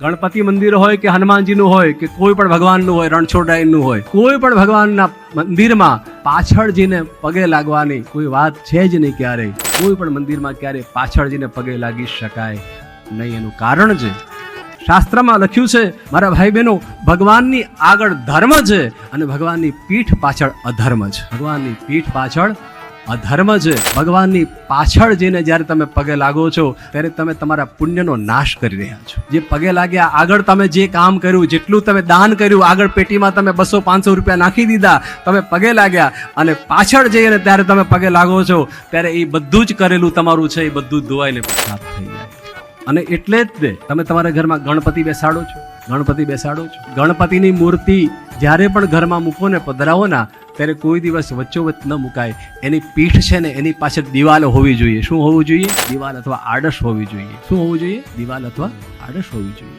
ગણપતિ મંદિર હોય કે હનુમાનજીનું હોય કે કોઈ પણ ભગવાનનું હોય, રણછોડરાયનું હોય, કોઈ પણ ભગવાનના મંદિરમાં પાછળ જઈને પગે લાગવાની કોઈ વાત છે જ નહીં ક્યારેય. કોઈ પણ મંદિરમાં ક્યારેય પાછળ જઈને પગે લાગી શકાય નહીં. એનું કારણ છે શાસ્ત્રમાં લખ્યું છે મારા ભાઈ બહેનો, ભગવાનની આગળ ધર્મ છે અને ભગવાનની પીઠ પાછળ અધર્મ છે. ભગવાનની પીઠ પાછળ અધર્મ છે. ભગવાનની પાછળ જઈને જ્યારે તમે પગે લાગો છો ત્યારે તમે તમારા પુણ્યનો નાશ કરી રહ્યા છો. જે પગે લાગ્યા આગળ તમે જે કામ કર્યું, જેટલું તમે દાન કર્યું, આગળ પેટીમાં તમે 200-500 રૂપિયા નાખી દીધા, તમે પગે લાગ્યા અને પાછળ જઈને ત્યારે તમે પગે લાગો છો ત્યારે એ બધું જ કરેલું તમારું છે એ બધું ધોવાઈને સાફ થઈ જાય. અને એટલે જ તમે તમારા ઘરમાં ગણપતિ બેસાડો છો. ગણપતિની મૂર્તિ જ્યારે પણ ઘરમાં મૂકો ને, પધરાવો ના, ત્યારે કોઈ દિવસ વચ્ચોવચ્ચ ન મુકાય. એની પીઠ છે ને એની પાછળ દિવાલ હોવી જોઈએ. શું હોવું જોઈએ? દિવાલ અથવા આડશ હોવી જોઈએ. શું હોવું જોઈએ? દિવાલ અથવા આડશ હોવી જોઈએ.